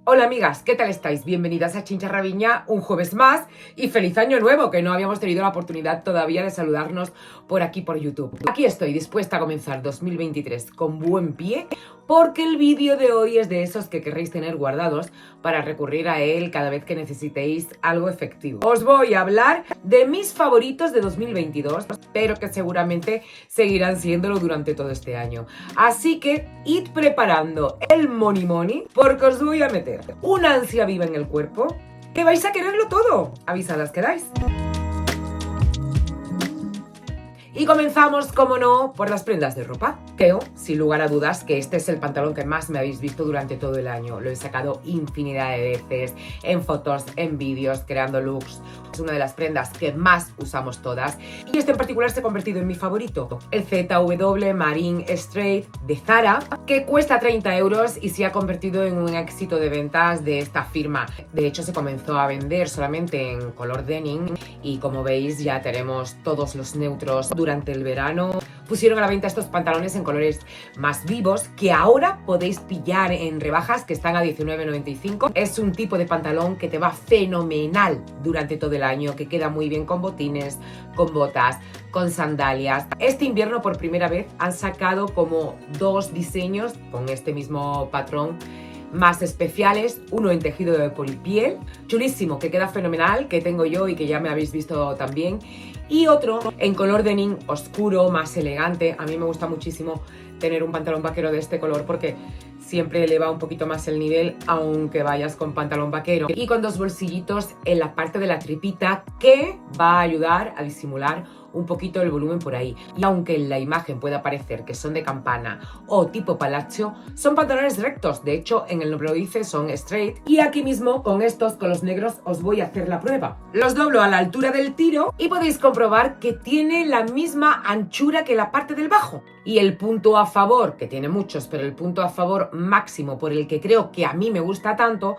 Hola amigas, ¿qué tal estáis? Bienvenidas a Chincharraviña un jueves más y feliz año nuevo, que no habíamos tenido la oportunidad todavía de saludarnos por aquí por YouTube. Aquí estoy dispuesta a comenzar 2023 con buen pie porque el vídeo de hoy es de esos que querréis tener guardados para recurrir a él cada vez que necesitéis algo efectivo. Os voy a hablar de mis favoritos de 2022, pero que seguramente seguirán siéndolo durante todo este año. Así que id preparando el money porque os voy a meter una ansia viva en el cuerpo que vais a quererlo todo. Avisadas quedáis. Y comenzamos, como no, por las prendas de ropa. Creo, sin lugar a dudas, que este es el pantalón que más me habéis visto durante todo el año. Lo he sacado infinidad de veces, en fotos, en vídeos, creando looks. Es una de las prendas que más usamos todas. Y este en particular se ha convertido en mi favorito. El ZW Marine Straight de Zara, que cuesta 30 euros y se ha convertido en un éxito de ventas de esta firma. De hecho, se comenzó a vender solamente en color denim y como veis ya tenemos todos los neutros. Durante el verano pusieron a la venta estos pantalones en colores más vivos que ahora podéis pillar en rebajas que están a 19,95. Es un tipo de pantalón que te va fenomenal durante todo el año, que queda muy bien con botines, con botas, con sandalias. Este invierno por primera vez han sacado como dos diseños con este mismo patrón más especiales, uno en tejido de polipiel, chulísimo, que queda fenomenal, que tengo yo y que ya me habéis visto también, y otro en color denim oscuro, más elegante. A mí me gusta muchísimo tener un pantalón vaquero de este color porque siempre eleva un poquito más el nivel aunque vayas con pantalón vaquero, y con dos bolsillitos en la parte de la tripita que va a ayudar a disimular un poquito el volumen por ahí. Y aunque en la imagen pueda parecer que son de campana o tipo palacio, son pantalones rectos. De hecho, en el nombre lo dice, son straight. Y aquí mismo, con estos, con los negros, os voy a hacer la prueba. Los doblo a la altura del tiro y podéis comprobar que tiene la misma anchura que la parte del bajo. Y el punto a favor, que tiene muchos, pero el punto a favor máximo por el que creo que a mí me gusta tanto,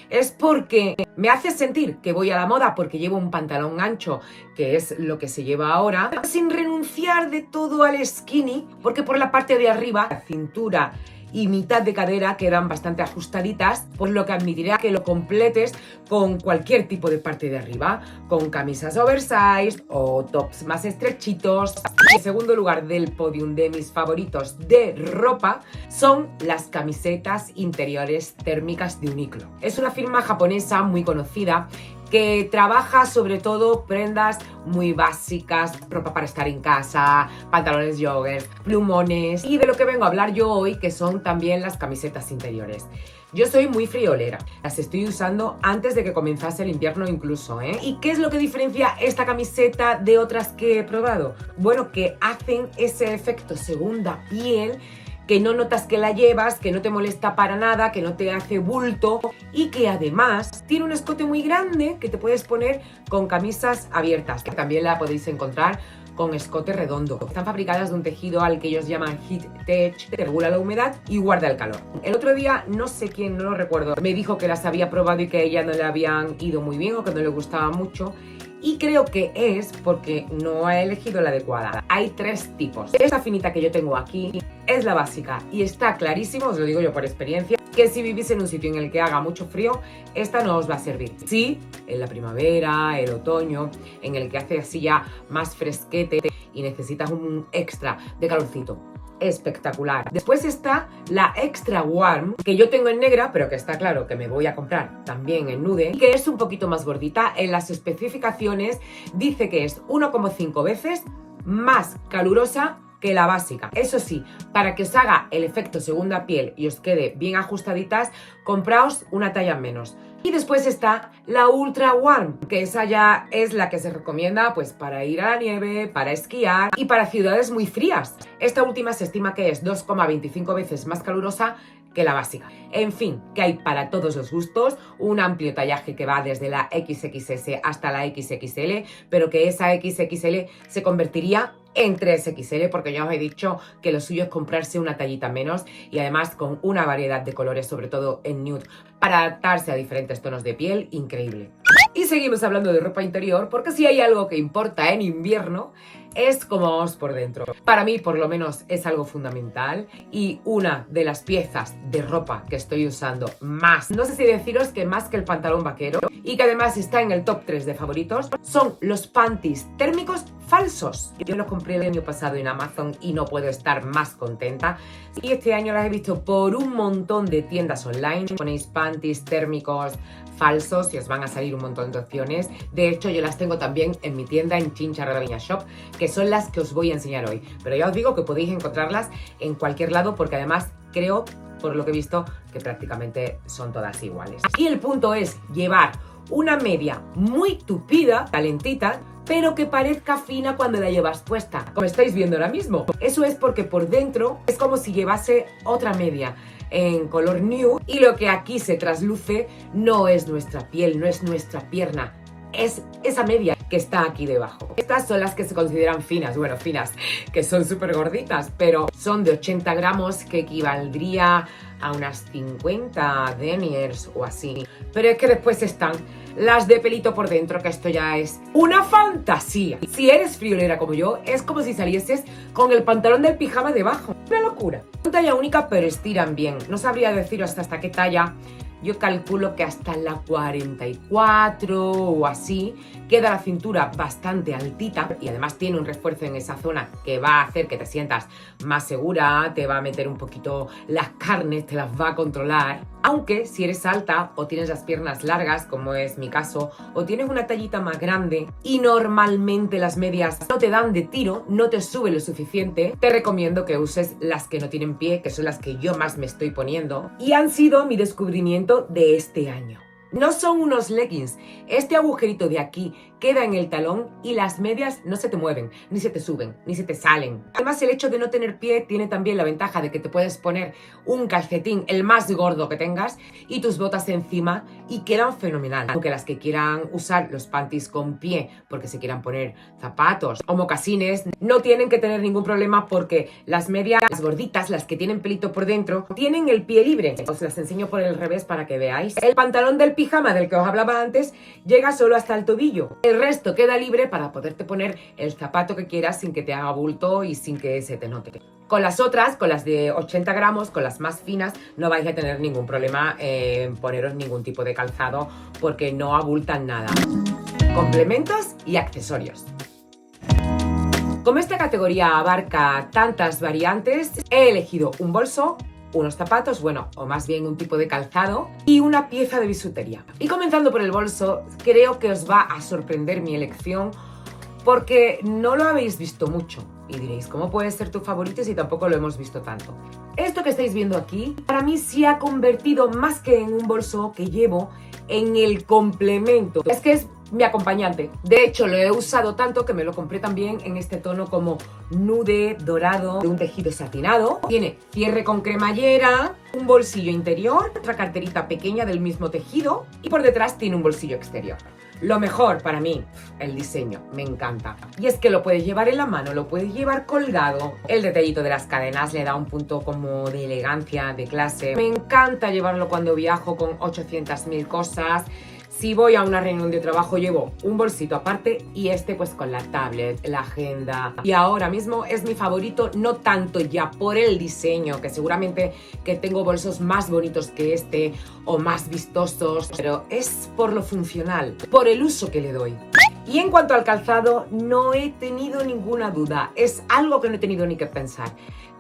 es porque me hace sentir que voy a la moda porque llevo un pantalón ancho, que es lo que se lleva ahora, sin renunciar de todo al skinny, porque por la parte de arriba, la cintura y mitad de cadera quedan bastante ajustaditas, por lo que admitiré que lo completes con cualquier tipo de parte de arriba, con camisas oversize o tops más estrechitos. En segundo lugar del podium de mis favoritos de ropa son las camisetas interiores térmicas de Uniqlo. Es una firma japonesa muy conocida que trabaja sobre todo prendas muy básicas, ropa para estar en casa, pantalones joggers, plumones, y de lo que vengo a hablar yo hoy, que son también las camisetas interiores. Yo soy muy friolera, las estoy usando antes de que comenzase el invierno incluso, ¿eh? ¿Y qué es lo que diferencia esta camiseta de otras que he probado? Bueno, que hacen ese efecto segunda piel, que no notas que la llevas, que no te molesta para nada, que no te hace bulto y que además tiene un escote muy grande que te puedes poner con camisas abiertas, que también la podéis encontrar con escote redondo. Están fabricadas de un tejido al que ellos llaman Heat Tech, que regula la humedad y guarda el calor. El otro día, no sé quién, no lo recuerdo, me dijo que las había probado y que a ella no le habían ido muy bien o que no le gustaba mucho. Y creo que es porque no ha elegido la adecuada. Hay tres tipos. Esta finita que yo tengo aquí es la básica y está clarísimo, os lo digo yo por experiencia, que si vivís en un sitio en el que haga mucho frío, esta no os va a servir. Sí, en la primavera, el otoño, en el que hace así ya más fresquete y necesitas un extra de calorcito. Espectacular. Después está la Extra Warm, que yo tengo en negra, pero que está claro que me voy a comprar también en nude, y que es un poquito más gordita. En las especificaciones dice que es 1,5 veces más calurosa que la básica. Eso sí, para que os haga el efecto segunda piel y os quede bien ajustaditas, compraos una talla menos. Y después está la Ultra Warm, que esa ya es la que se recomienda pues para ir a la nieve, para esquiar y para ciudades muy frías. Esta última se estima que es 2,25 veces más calurosa que la básica. En fin, que hay para todos los gustos, un amplio tallaje que va desde la XXS hasta la XXL, pero que esa XXL se convertiría en 3XL, porque ya os he dicho que lo suyo es comprarse una tallita menos y además con una variedad de colores, sobre todo en nude, para adaptarse a diferentes tonos de piel, increíble. Y seguimos hablando de ropa interior porque si hay algo que importa en invierno es cómo vamos por dentro. Para mí, por lo menos, es algo fundamental y una de las piezas de ropa que estoy usando más, no sé si deciros que más que el pantalón vaquero y que además está en el top 3 de favoritos, son los panties térmicos falsos. Yo los compré el año pasado en Amazon y no puedo estar más contenta. Y este año las he visto por un montón de tiendas online. Ponéis panties térmicos falsos y os van a salir un montón de opciones. De hecho, yo las tengo también en mi tienda en Chincha Viña Shop, que son las que os voy a enseñar hoy. Pero ya os digo que podéis encontrarlas en cualquier lado porque además creo, por lo que he visto, que prácticamente son todas iguales. Y el punto es llevar una media muy tupida, calentita, pero que parezca fina cuando la llevas puesta, como estáis viendo ahora mismo. Eso es porque por dentro es como si llevase otra media en color nude y lo que aquí se trasluce no es nuestra piel, no es nuestra pierna, es esa media que está aquí debajo. Estas son las que se consideran finas, bueno, finas, que son súper gorditas, pero son de 80 gramos, que equivaldría a unas 50 deniers o así. Pero es que después están las de pelito por dentro, que esto ya es una fantasía. Si eres friolera como yo, es como si salieses con el pantalón del pijama debajo. Una locura. Son talla única, pero estiran bien. No sabría deciros hasta qué talla. Yo calculo que hasta la 44 o así queda la cintura bastante altita y además tiene un refuerzo en esa zona que va a hacer que te sientas más segura, te va a meter un poquito las carnes, te las va a controlar. Aunque si eres alta o tienes las piernas largas, como es mi caso, o tienes una tallita más grande y normalmente las medias no te dan de tiro, no te sube lo suficiente, te recomiendo que uses las que no tienen pie, que son las que yo más me estoy poniendo y han sido mi descubrimiento de este año. No son unos leggings, este agujerito de aquí queda en el talón y las medias no se te mueven, ni se te suben, ni se te salen. Además, el hecho de no tener pie tiene también la ventaja de que te puedes poner un calcetín, el más gordo que tengas, y tus botas encima y quedan fenomenal. Aunque las que quieran usar los panties con pie porque se quieran poner zapatos o mocasines, no tienen que tener ningún problema porque las medias, las gorditas, las que tienen pelito por dentro, tienen el pie libre. Os las enseño por el revés para que veáis. El pantalón del pijama del que os hablaba antes llega solo hasta el tobillo. El resto queda libre para poderte poner el zapato que quieras sin que te haga bulto y sin que se te note. Con las otras, con las de 80 gramos, con las más finas, no vais a tener ningún problema en poneros ningún tipo de calzado porque no abultan nada. Complementos y accesorios. Como esta categoría abarca tantas variantes, he elegido un bolso, unos zapatos, bueno, o más bien un tipo de calzado y una pieza de bisutería. Y comenzando por el bolso, creo que os va a sorprender mi elección porque no lo habéis visto mucho. Y diréis, ¿cómo puede ser tu favorito si tampoco lo hemos visto tanto? Esto que estáis viendo aquí, para mí se ha convertido más que en un bolso que llevo en el complemento. Es que es mi acompañante. De hecho, lo he usado tanto que me lo compré también en este tono como nude dorado de un tejido satinado. Tiene cierre con cremallera, un bolsillo interior, otra carterita pequeña del mismo tejido y por detrás tiene un bolsillo exterior. Lo mejor para mí, el diseño, me encanta. Y es que lo puedes llevar en la mano, lo puedes llevar colgado. El detallito de las cadenas le da un punto como de elegancia, de clase. Me encanta llevarlo cuando viajo con 800.000 cosas. Si voy a una reunión de trabajo llevo un bolsito aparte y este pues con la tablet, la agenda. Y ahora mismo es mi favorito, no tanto ya por el diseño, que seguramente que tengo bolsos más bonitos que este o más vistosos, pero es por lo funcional, por el uso que le doy. Y en cuanto al calzado, no he tenido ninguna duda, es algo que no he tenido ni que pensar.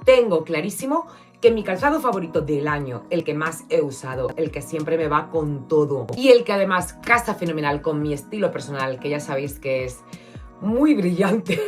Tengo clarísimo que mi calzado favorito del año, el que más he usado, el que siempre me va con todo y el que además casa fenomenal con mi estilo personal, que ya sabéis que es muy brillante,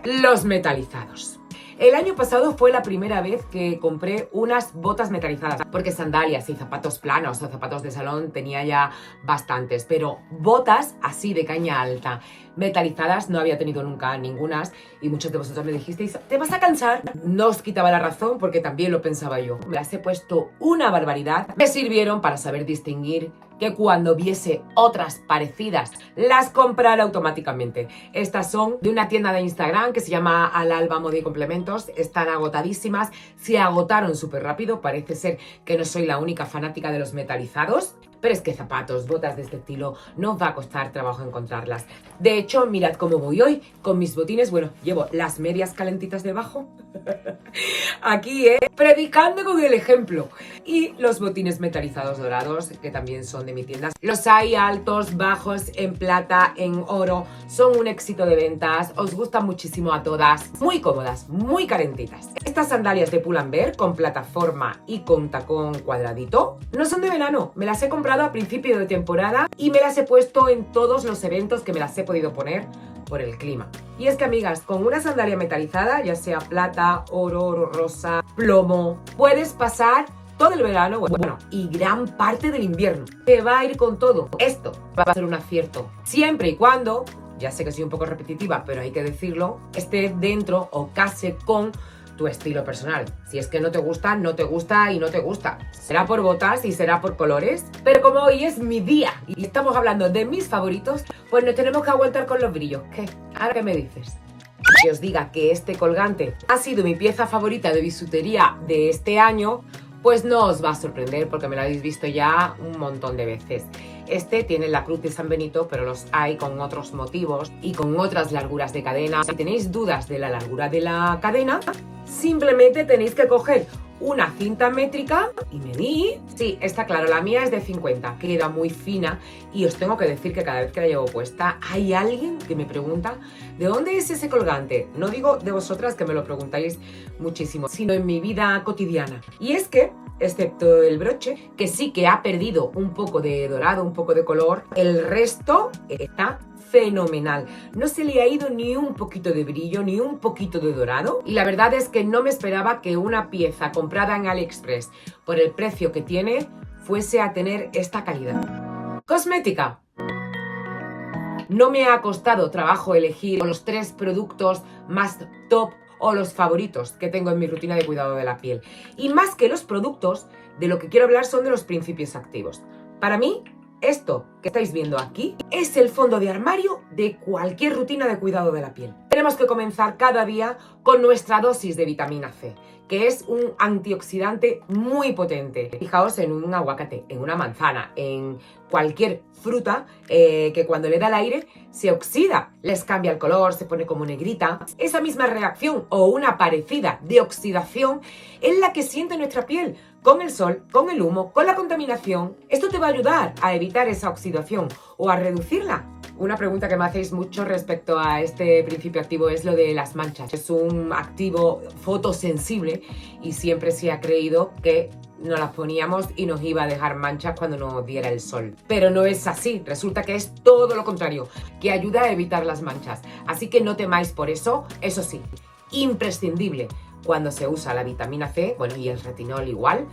los metalizados. El año pasado fue la primera vez que compré unas botas metalizadas, porque sandalias y zapatos planos o zapatos de salón tenía ya bastantes, pero botas así de caña alta, metalizadas, no había tenido nunca ningunas y muchos de vosotros me dijisteis, ¿te vas a cansar? No os quitaba la razón porque también lo pensaba yo. Me las he puesto una barbaridad, me sirvieron para saber distinguir que cuando viese otras parecidas las comprara automáticamente. Estas son de una tienda de Instagram que se llama Al Alba Moda y Complementos. Están agotadísimas, se agotaron súper rápido. Parece ser que no soy la única fanática de los metalizados, pero es que zapatos, botas de este estilo no os va a costar trabajo encontrarlas. De hecho, mirad cómo voy hoy con mis botines. Bueno, llevo las medias calentitas debajo. Aquí, predicando con el ejemplo. Y los botines metalizados dorados, que también son de mi tienda. Los hay altos, bajos, en plata, en oro. Son un éxito de ventas. Os gustan muchísimo a todas. Muy cómodas, muy calentitas. Estas sandalias de Pull&Bear con plataforma y con tacón cuadradito no son de verano. Me las he comprado a principio de temporada y me las he puesto en todos los eventos que me las he podido poner por el clima. Y es que, amigas, con una sandalia metalizada, ya sea plata, oro rosa, plomo, puedes pasar todo el verano, bueno, y gran parte del invierno. Te va a ir con todo. Esto va a ser un acierto, siempre y cuando, ya sé que soy un poco repetitiva, pero hay que decirlo, esté dentro o case con tu estilo personal. Si es que no te gusta, no te gusta y no te gusta. Será por botas y será por colores. Pero como hoy es mi día y estamos hablando de mis favoritos, pues nos tenemos que aguantar con los brillos. ¿Qué? ¿Ahora qué me dices? Que os diga que este colgante ha sido mi pieza favorita de bisutería de este año, pues no os va a sorprender porque me lo habéis visto ya un montón de veces. Este tiene la cruz de San Benito, pero los hay con otros motivos y con otras larguras de cadena. Si tenéis dudas de la largura de la cadena, simplemente tenéis que coger una cinta métrica y medir. Sí, está claro, la mía es de 50, queda muy fina y os tengo que decir que cada vez que la llevo puesta hay alguien que me pregunta ¿de dónde es ese colgante? No digo de vosotras, que me lo preguntáis muchísimo, sino en mi vida cotidiana. Y es que, excepto el broche, que sí que ha perdido un poco de dorado, un poco de color, el resto está fenomenal. No se le ha ido ni un poquito de brillo, ni un poquito de dorado. Y la verdad es que no me esperaba que una pieza comprada en AliExpress por el precio que tiene fuese a tener esta calidad. Cosmética. No me ha costado trabajo elegir los 3 productos más top o los favoritos que tengo en mi rutina de cuidado de la piel. Y más que los productos, de lo que quiero hablar son de los principios activos. Para mí, esto que estáis viendo aquí es el fondo de armario de cualquier rutina de cuidado de la piel. Tenemos que comenzar cada día con nuestra dosis de vitamina C, que es un antioxidante muy potente. Fijaos en un aguacate, en una manzana, en cualquier fruta que cuando le da el aire se oxida, les cambia el color, se pone como negrita. Esa misma reacción o una parecida de oxidación es la que siente nuestra piel con el sol, con el humo, con la contaminación. Esto te va a ayudar a evitar esa oxidación o a reducirla. Una pregunta que me hacéis mucho respecto a este principio activo es lo de las manchas. Es un activo fotosensible y siempre se ha creído que nos las poníamos y nos iba a dejar manchas cuando nos diera el sol. Pero no es así, resulta que es todo lo contrario, que ayuda a evitar las manchas. Así que no temáis por eso. Eso sí, imprescindible cuando se usa la vitamina C, bueno, y el retinol igual,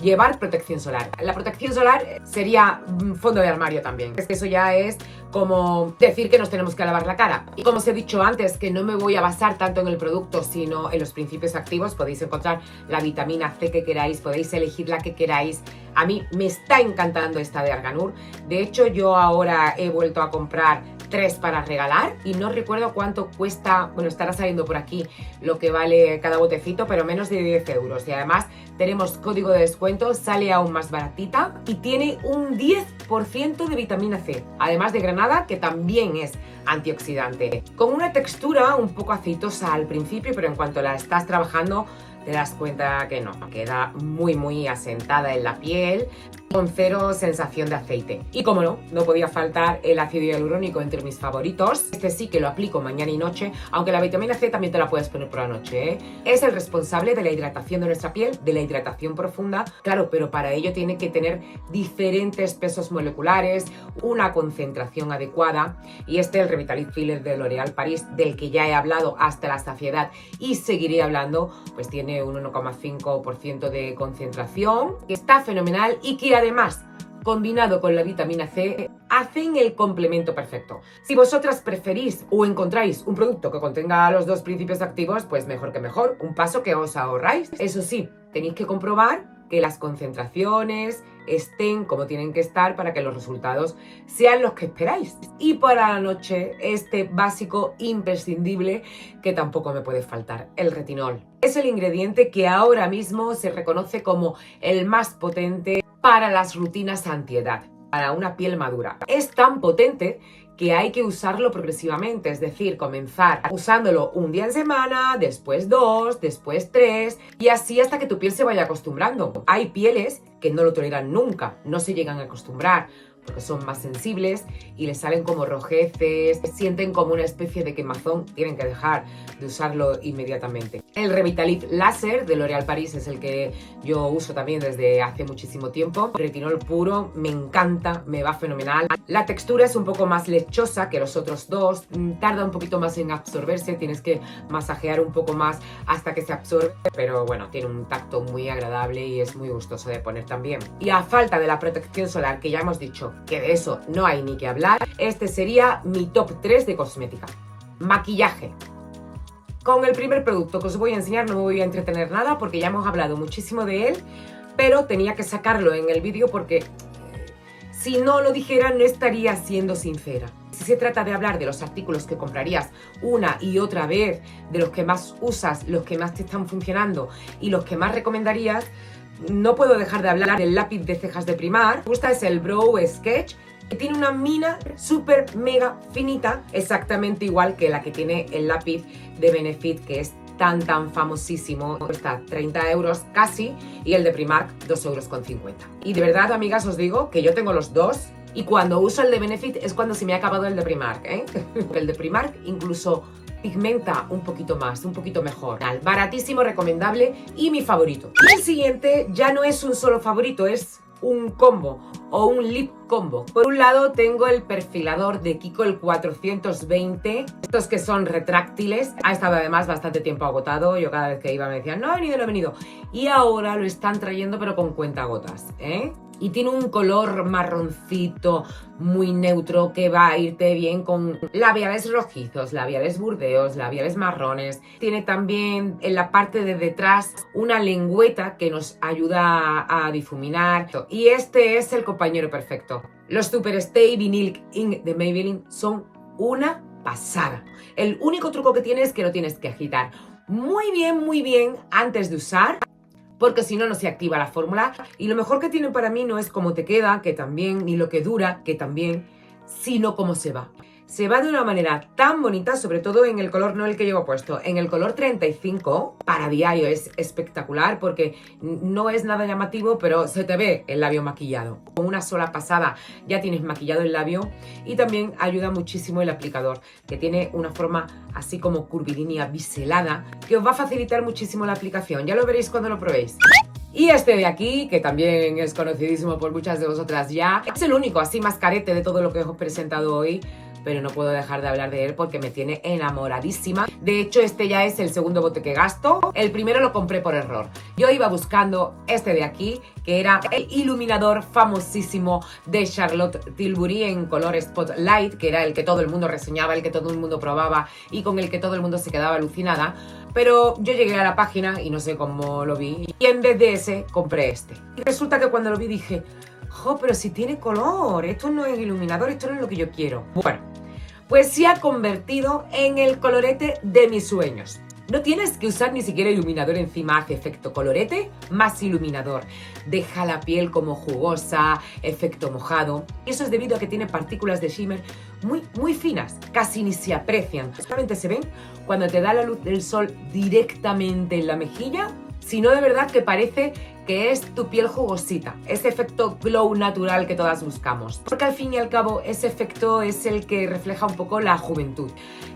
llevar protección solar. La protección solar sería fondo de armario también. Es que eso ya es como decir que nos tenemos que lavar la cara. Y como os he dicho antes, que no me voy a basar tanto en el producto, sino en los principios activos. Podéis encontrar la vitamina C que queráis, podéis elegir la que queráis. A mí me está encantando esta de Arganur. De hecho, yo ahora he vuelto a comprar 3 para regalar y no recuerdo cuánto cuesta, bueno, estará saliendo por aquí lo que vale cada botecito, pero menos de 10 euros. Y además tenemos código de descuento, sale aún más baratita y tiene un 10% de vitamina C, además de granada, que también es antioxidante, con una textura un poco aceitosa al principio, pero en cuanto la estás trabajando te das cuenta que no, queda muy asentada en la piel, con cero sensación de aceite. Y como no, no podía faltar el ácido hialurónico entre mis favoritos. Este sí que lo aplico mañana y noche, aunque la vitamina C también te la puedes poner por la noche, ¿eh? Es el responsable de la hidratación de nuestra piel, de la hidratación profunda, claro, pero para ello tiene que tener diferentes pesos moleculares, una concentración adecuada, y el Revitalift Filler de L'Oréal Paris, del que ya he hablado hasta la saciedad y seguiré hablando, pues tiene un 1,5% de concentración, que está fenomenal y que además, combinado con la vitamina C, hacen el complemento perfecto. Si vosotras preferís o encontráis un producto que contenga los 2 principios activos, pues mejor que mejor, un paso que os ahorráis. Eso sí, tenéis que comprobar que las concentraciones, estén como tienen que estar para que los resultados sean los que esperáis. Y para la noche, este básico imprescindible que tampoco me puede faltar, el retinol. Es el ingrediente que ahora mismo se reconoce como el más potente para las rutinas antiedad, para una piel madura. Es tan potente que hay que usarlo progresivamente, es decir, comenzar usándolo un día en semana, después 2, después 3 y así hasta que tu piel se vaya acostumbrando. Hay pieles que no lo toleran nunca, no se llegan a acostumbrar porque son más sensibles y les salen como rojeces, sienten como una especie de quemazón, tienen que dejar de usarlo inmediatamente. El Revitalift Láser de L'Oréal Paris es el que yo uso también desde hace muchísimo tiempo. Retinol puro, me encanta, me va fenomenal. La textura es un poco más lechosa que los otros dos, tarda un poquito más en absorberse, tienes que masajear un poco más hasta que se absorbe, pero bueno, tiene un tacto muy agradable y es muy gustoso de poner también. Y a falta de la protección solar, que ya hemos dicho que de eso no hay ni que hablar, este sería mi top 3 de cosmética. Maquillaje. Con el primer producto que os voy a enseñar no me voy a entretener nada porque ya hemos hablado muchísimo de él, pero tenía que sacarlo en el vídeo porque si no lo dijera no estaría siendo sincera. Si se trata de hablar de los artículos que comprarías una y otra vez, de los que más usas, los que más te están funcionando y los que más recomendarías, no puedo dejar de hablar del lápiz de cejas de Primark. Me gusta, es el Brow Sketch, que tiene una mina súper mega finita, exactamente igual que la que tiene el lápiz de Benefit, que es tan famosísimo. Cuesta 30 euros casi, y el de Primark 2,50 euros. Y de verdad, amigas, os digo que yo tengo los dos, y cuando uso el de Benefit es cuando se me ha acabado el de Primark, ¿eh? El de Primark incluso pigmenta un poquito más, un poquito mejor. Baratísimo, recomendable y mi favorito. Y el siguiente ya no es un solo favorito, es un combo o un lip combo. Por un lado tengo el perfilador de Kiko, el 420, estos que son retráctiles. Ha estado además bastante tiempo agotado, yo cada vez que iba me decían no ha venido, no ha venido. Y ahora lo están trayendo pero con cuentagotas, ¿eh? Y tiene un color marroncito muy neutro que va a irte bien con labiales rojizos, labiales burdeos, labiales marrones. Tiene también en la parte de detrás una lengüeta que nos ayuda a difuminar. Y este es el compañero perfecto. Los Super Stay Vinyl Ink de Maybelline son una pasada. El único truco que tiene es que lo tienes que agitar muy bien antes de usar, porque si no, no se activa la fórmula. Y lo mejor que tiene para mí no es cómo te queda, que también, ni lo que dura, que también, sino cómo se va. Se va de una manera tan bonita, sobre todo en el color, no el que llevo puesto, en el color 35, para diario es espectacular porque no es nada llamativo, pero se te ve el labio maquillado. Con una sola pasada ya tienes maquillado el labio y también ayuda muchísimo el aplicador, que tiene una forma así como curvilínea biselada, que os va a facilitar muchísimo la aplicación. Ya lo veréis cuando lo probéis. Y este de aquí, que también es conocidísimo por muchas de vosotras ya, es el único así mascarete de todo lo que os he presentado hoy, pero no puedo dejar de hablar de él porque me tiene enamoradísima. De hecho, este ya es el segundo bote que gasto. El primero lo compré por error. Yo iba buscando este de aquí, que era el iluminador famosísimo de Charlotte Tilbury en color Spotlight, que era el que todo el mundo reseñaba, el que todo el mundo probaba y con el que todo el mundo se quedaba alucinada. Pero yo llegué a la página y no sé cómo lo vi, y en vez de ese compré este. Y resulta que cuando lo vi dije, jo, pero si tiene color, esto no es iluminador, esto no es lo que yo quiero. Bueno, pues se ha convertido en el colorete de mis sueños. No tienes que usar ni siquiera iluminador encima, hace efecto colorete más iluminador. Deja la piel como jugosa, efecto mojado. Y eso es debido a que tiene partículas de shimmer muy finas, casi ni se aprecian. Solamente se ven cuando te da la luz del sol directamente en la mejilla, sino de verdad que parece que es tu piel jugosita, ese efecto glow natural que todas buscamos. Porque al fin y al cabo ese efecto es el que refleja un poco la juventud.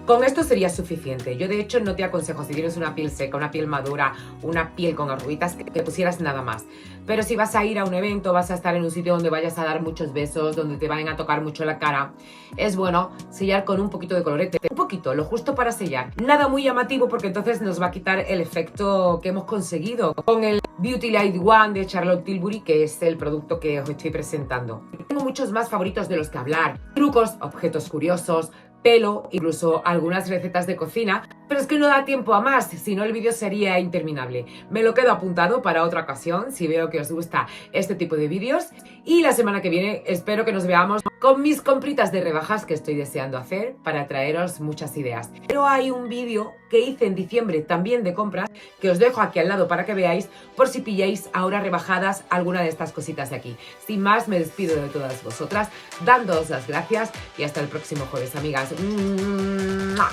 Con esto sería suficiente. Yo de hecho no te aconsejo, si tienes una piel seca, una piel madura, una piel con arruguitas, que pusieras nada más. Pero si vas a ir a un evento, vas a estar en un sitio donde vayas a dar muchos besos, donde te vayan a tocar mucho la cara, es bueno sellar con un poquito de colorete. Un poquito, lo justo para sellar. Nada muy llamativo porque entonces nos va a quitar el efecto que hemos conseguido con el Beauty Light One de Charlotte Tilbury, que es el producto que os estoy presentando. Tengo muchos más favoritos de los que hablar. Trucos, objetos curiosos, pelo, incluso algunas recetas de cocina, pero es que no da tiempo a más, si no el vídeo sería interminable. Me lo quedo apuntado para otra ocasión, si veo que os gusta este tipo de vídeos. Y la semana que viene espero que nos veamos con mis compritas de rebajas que estoy deseando hacer para traeros muchas ideas. Pero hay un vídeo que hice en diciembre también de compras que os dejo aquí al lado para que veáis por si pilláis ahora rebajadas alguna de estas cositas de aquí. Sin más, me despido de todas vosotras, dándoos las gracias y hasta el próximo jueves, amigas. ¡Mua!